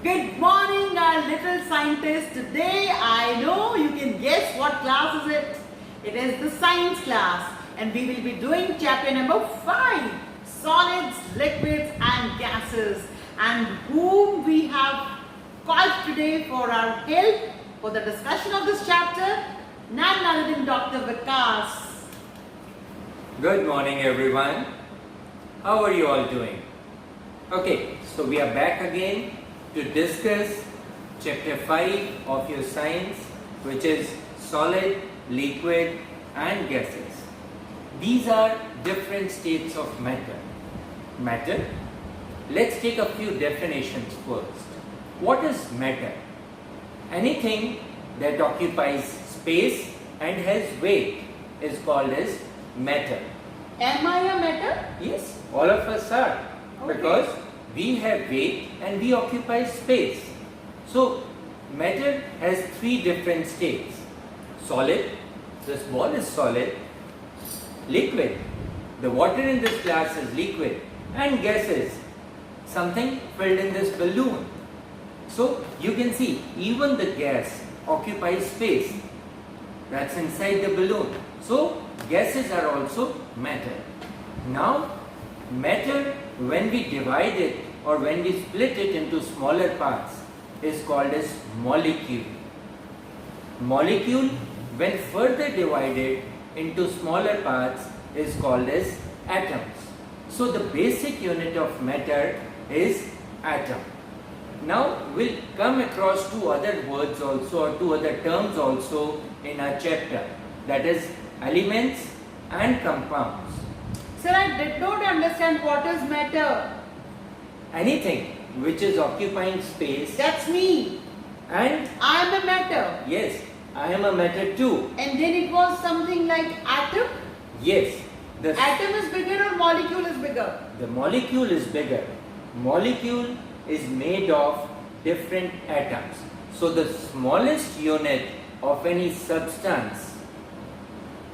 Good morning, our little scientists. Today, I know you can guess what class is it. It is the science class, and we will be doing chapter number 5, solids, liquids, and gases. And whom we have called today for our help for the discussion of this chapter, none other than Dr. Vikas. Good morning, everyone. How are you all doing? Okay, so we are back again to discuss chapter 5 of your science, which is solid, liquid, and gases. These are different states of matter. Let's take a few definitions first. What is matter? Anything that occupies space and has weight is called as matter. Am I a matter? Yes, all of us are, Okay. because we have weight and we occupy space. So matter has 3 different states: solid, this ball is solid; liquid, the water in this glass is liquid; and gases, something filled in this balloon. So you can see even the gas occupies space that's inside the balloon. So gases are also matter. Now matter, when we divide it or when we split it into smaller parts, is called as molecule. Molecule, when further divided into smaller parts, is called as atoms. So the basic unit of matter is atom. Now we'll come across 2 other words also, or 2 other terms also in our chapter, that is elements and compounds. Sir, I did not understand what is matter. Anything which is occupying space, That's me. and I am a matter. yes, I am a matter too. And then it was something like atom. Yes, the Atom is bigger or molecule is bigger? molecule is bigger. Molecule is made of different atoms. So the smallest unit of any substance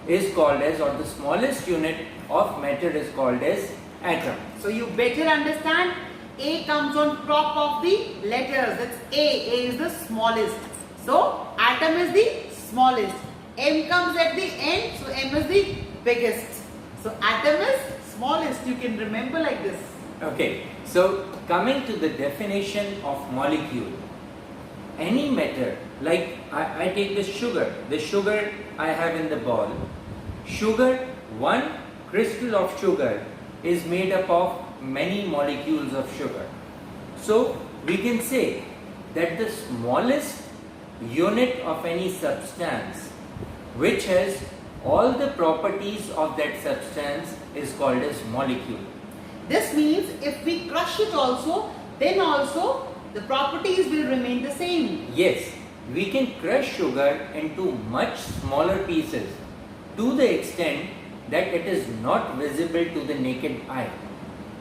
is called as, or the smallest unit of matter is called as atom. So you better understand, A comes on top of the letters. That's A. A is the smallest. So atom is the smallest. M comes at the end. So M is the biggest. So atom is smallest. You can remember like this. Okay, so coming to the definition of molecule, any matter, like I take the sugar I have in the ball. Sugar, one crystal of sugar is made up of many molecules of sugar. So we can say that the smallest unit of any substance which has all the properties of that substance is called as molecule. This means if we crush it also, then also the properties will remain the same. Yes, we can crush sugar into much smaller pieces to the extent that it is not visible to the naked eye.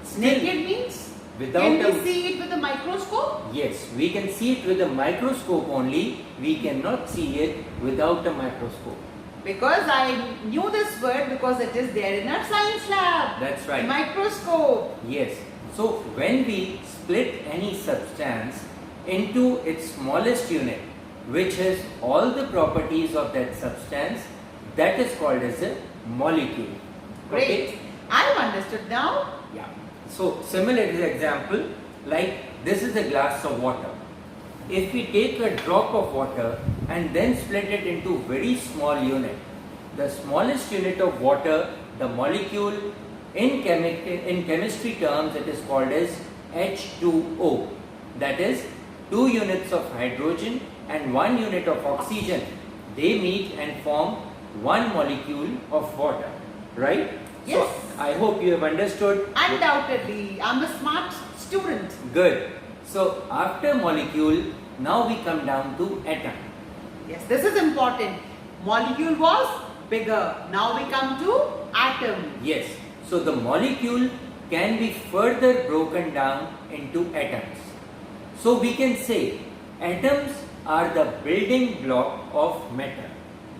Still, Naked means? without Can we a, see it with a microscope? yes, we can see it with a microscope only. We cannot see it without a microscope. Because I knew this word because it is there in our science lab. That's right. Microscope. Yes. So when we split any substance into its smallest unit, which has all the properties of that substance, that is called as a molecule. Great. Okay? I've understood now. Yeah. So similar example, like this is a glass of water. If we take a drop of water and then split it into very small unit, the smallest unit of water, the molecule, in chemistry terms it is called as H2O. That is 2 units of hydrogen and 1 unit of oxygen. They meet and form 1 molecule of water. Right? Yes. So I hope you have understood. Undoubtedly. I'm a smart student. Good. So after molecule, now we come down to atom. Yes, this is important. Molecule was bigger. Now we come to atom. Yes. So the molecule can be further broken down into atoms. So we can say atoms are the building block of matter.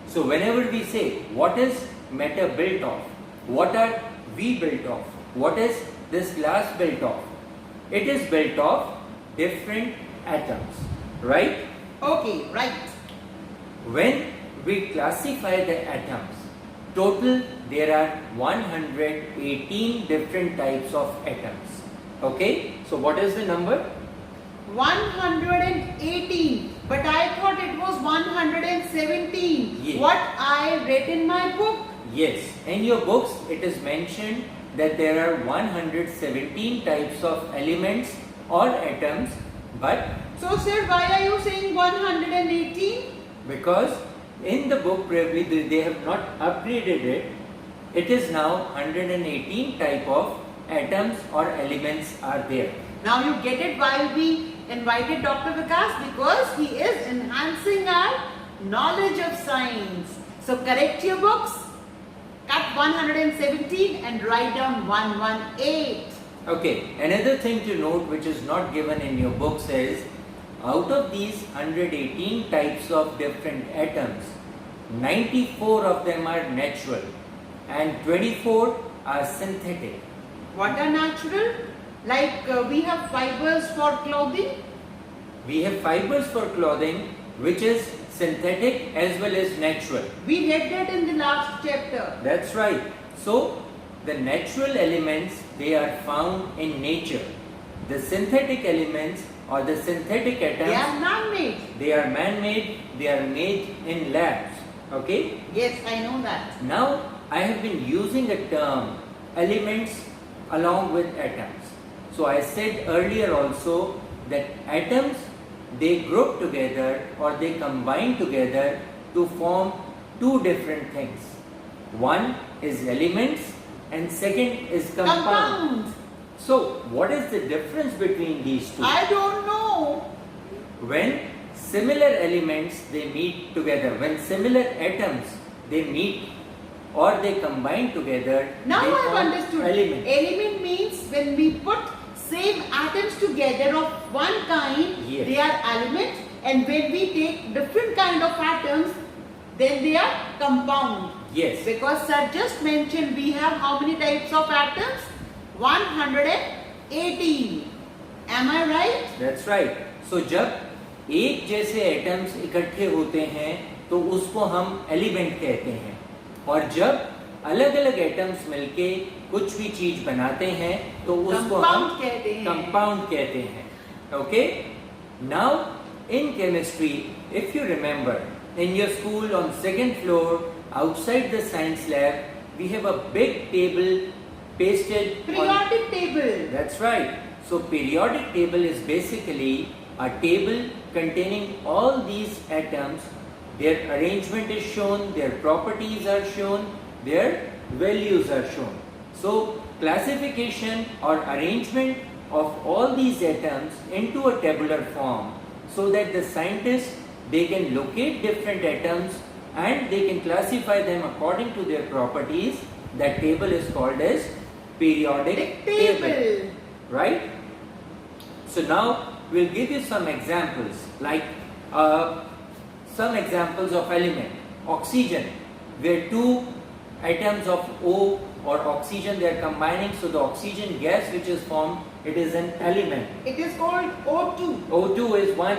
So whenever we say what is matter built of, what are we built of, what is this glass built of? It is built of different atoms, right? Okay, right. When we classify the atoms, total there are 118 different types of atoms. Okay, so what is the number? 118. But I thought it was 117. Yes. What I read in my book. Yes, in your books it is mentioned that there are 117 types of elements or atoms, but So sir, why are you saying 118? because in the book probably they have not upgraded it, it is now 118 type of atoms or elements are there. Now you get it why we invited Dr. Vikas, because he is enhancing our knowledge of science. So correct your books, cut 117 and write down 118. Okay, another thing to note which is not given in your books is, out of these 118 types of different atoms, 94 of them are natural and 24 are synthetic. What are natural? Like we have fibers for clothing. We have fibers for clothing which is synthetic as well as natural. We read that in the last chapter. That's right. So the natural elements, they are found in nature. The synthetic elements or the synthetic atoms, They are man-made. they are man-made, they are made in labs. Okay? Yes, I know that. Now I have been using a term elements along with atoms. So I said earlier also that atoms, they group together or they combine together to form two different things. One is elements and second is compound. Compound. So what is the difference between these two? I don't know. When similar elements they meet together, when similar atoms they meet or they combine together, Now they I've form understood. element. Element means when we put same atoms together of one kind, Yes. they are elements, and when we take different kind of atoms, then they are compound. Yes. Because sir just mentioned we have how many types of atoms? 118. Am I right? That's right. So जब एक जैसे atoms इकट्ठे होते हैं तो उसको हम element कहते हैं, और जब अलग अलग एटम्स मिलके कुछ भी चीज बनाते हैं तो उसको हम Compound कहते हैं. कंपाउंड कहते हैं. Okay, now in chemistry if you remember in your school on second floor outside the science lab we have a big table pasted on. Periodic table. That's right. So periodic table is basically a table containing all these atoms. Their arrangement is shown, their properties are shown, their values are shown. So classification or arrangement of all these atoms into a tabular form so that the scientists, they can locate different atoms and they can classify them according to their properties. That table is called as periodic table. Right? So now we'll give you some examples, like some examples of element. Oxygen, where two atoms of O or oxygen they are combining, so the oxygen gas which is formed, it is an element. It is called O2. O2 is one,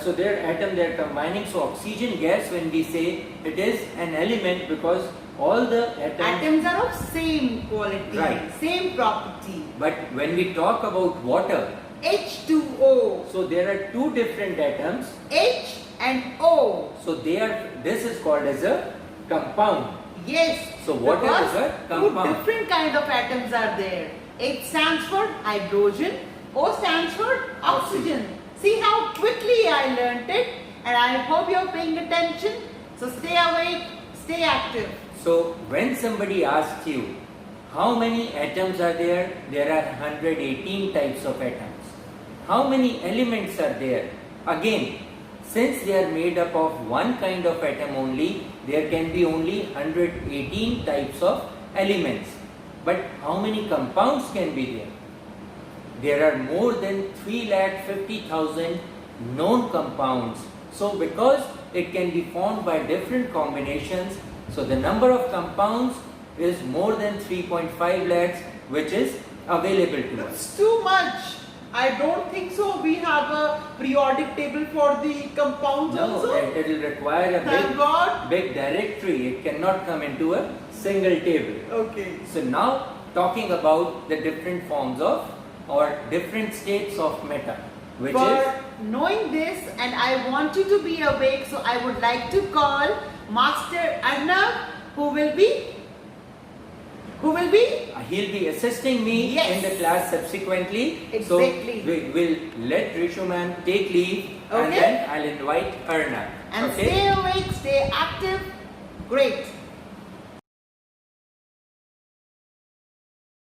so their atom they are combining, so oxygen gas, when we say, it is an element because all the Atoms are of same quality, Right. same property. But when we talk about water, H2O. so there are two different atoms, H and O. so this is called as a compound. Yes. So water because is a compound. Two different kind of atoms are there. H stands for hydrogen. O stands for oxygen. See how quickly I learnt it, and I hope you are paying attention. So stay awake, stay active. So when somebody asks you how many atoms are there are 118 types of atoms. How many elements are there? Again, since they are made up of one kind of atom only, there can be only 118 types of elements. But how many compounds can be there? There are more than 350,000 known compounds. So because it can be formed by different combinations, so the number of compounds is more than 3.5 lakhs, which is available to us. It's too much. I don't think so. We have a periodic table for the compounds No, also. it will require a Thank God. big directory. It cannot come into a single table. Okay. So now talking about the different forms of or different states of matter, which For is knowing this, and I want you to be awake, so I would like to call Master Arnav, who will be he'll be assisting me Yes. in the class subsequently. Exactly. So we will let Rishu ma'am take leave and Okay. then I'll invite Arnav. and Okay? stay awake, stay active. Great.